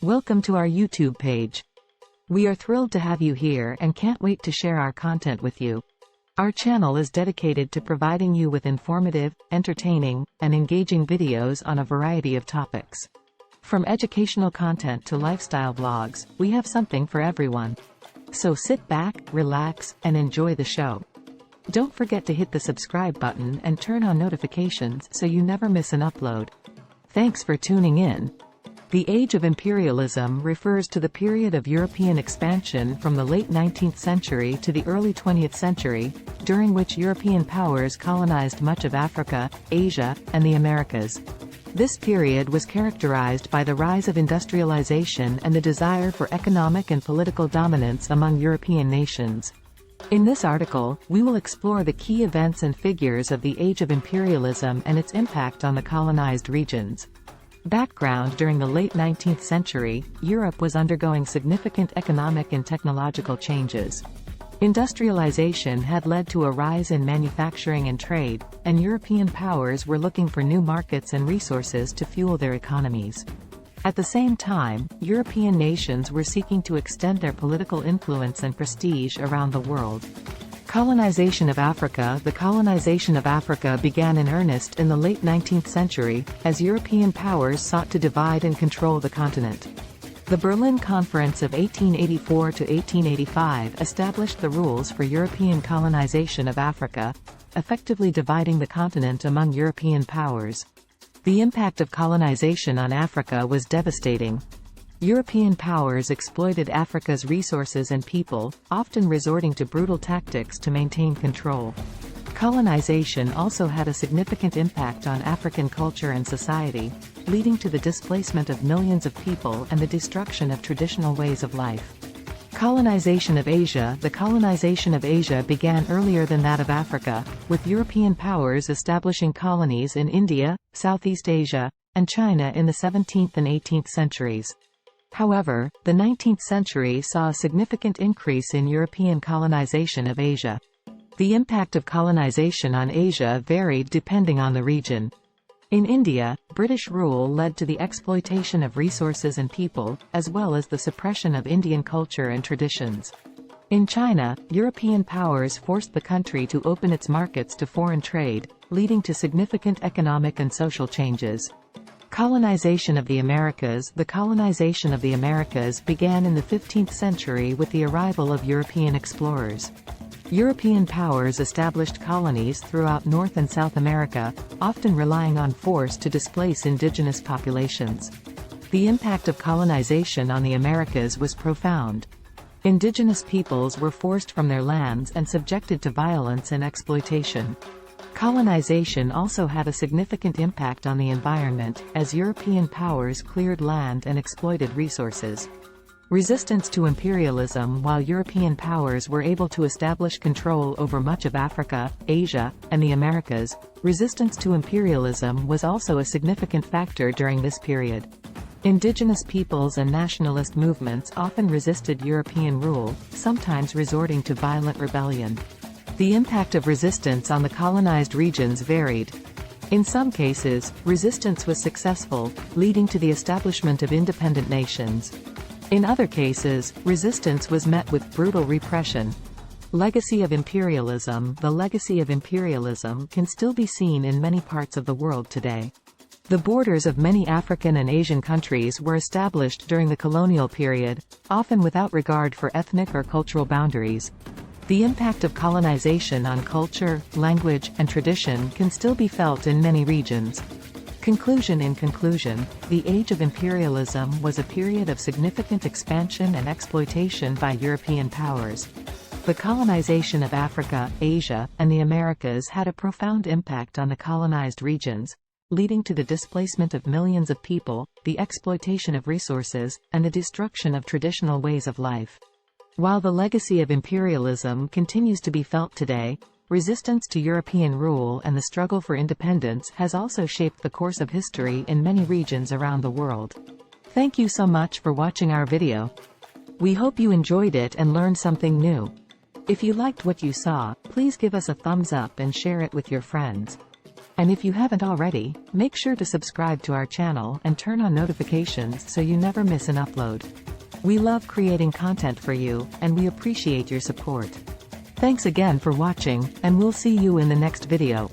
Welcome to our YouTube page. We are thrilled to have you here and can't wait to share our content with you. Our channel is dedicated to providing you with informative, entertaining, and engaging videos on a variety of topics. From educational content to lifestyle vlogs, we have something for everyone. So sit back, relax, and enjoy the show. Don't forget to hit the subscribe button and turn on notifications so you never miss an upload. Thanks for tuning in. The Age of Imperialism refers to the period of European expansion from the late 19th century to the early 20th century, during which European powers colonized much of Africa, Asia, and the Americas. This period was characterized by the rise of industrialization and the desire for economic and political dominance among European nations. In this article, we will explore the key events and figures of the Age of Imperialism and its impact on the colonized regions. Background: during the late 19th century, Europe was undergoing significant economic and technological changes. Industrialization had led to a rise in manufacturing and trade, and European powers were looking for new markets and resources to fuel their economies. At the same time, European nations were seeking to extend their political influence and prestige around the world. Colonization of Africa: the colonization of Africa began in earnest in the late 19th century, as European powers sought to divide and control the continent. The Berlin Conference of 1884 to 1885 established the rules for European colonization of Africa, effectively dividing the continent among European powers. The impact of colonization on Africa was devastating. European powers exploited Africa's resources and people, often resorting to brutal tactics to maintain control. Colonization also had a significant impact on African culture and society, leading to the displacement of millions of people and the destruction of traditional ways of life. Colonization of Asia: the colonization of Asia began earlier than that of Africa, with European powers establishing colonies in India, Southeast Asia, and China in the 17th and 18th centuries. However, the 19th century saw a significant increase in European colonization of Asia. The impact of colonization on Asia varied depending on the region. In India, British rule led to the exploitation of resources and people, as well as the suppression of Indian culture and traditions. In China, European powers forced the country to open its markets to foreign trade, leading to significant economic and social changes. Colonization of the Americas: the colonization of the Americas began in the 15th century with the arrival of European explorers. European powers established colonies throughout North and South America, often relying on force to displace indigenous populations. The impact of colonization on the Americas was profound. Indigenous peoples were forced from their lands and subjected to violence and exploitation. Colonization also had a significant impact on the environment, as European powers cleared land and exploited resources. Resistance to imperialism: while European powers were able to establish control over much of Africa, Asia, and the Americas, resistance to imperialism was also a significant factor during this period. Indigenous peoples and nationalist movements often resisted European rule, sometimes resorting to violent rebellion. The impact of resistance on the colonized regions varied. In some cases, resistance was successful, leading to the establishment of independent nations. In other cases, resistance was met with brutal repression. Legacy of imperialism: the legacy of imperialism can still be seen in many parts of the world today. The borders of many African and Asian countries were established during the colonial period, often without regard for ethnic or cultural boundaries. The impact of colonization on culture, language, and tradition can still be felt in many regions. Conclusion: in conclusion, the Age of Imperialism was a period of significant expansion and exploitation by European powers. The colonization of Africa, Asia, and the Americas had a profound impact on the colonized regions, leading to the displacement of millions of people, the exploitation of resources, and the destruction of traditional ways of life. While the legacy of imperialism continues to be felt today, resistance to European rule and the struggle for independence has also shaped the course of history in many regions around the world. Thank you so much for watching our video. We hope you enjoyed it and learned something new. If you liked what you saw, please give us a thumbs up and share it with your friends. And if you haven't already, make sure to subscribe to our channel and turn on notifications so you never miss an upload. We love creating content for you, and we appreciate your support. Thanks again for watching, and we'll see you in the next video.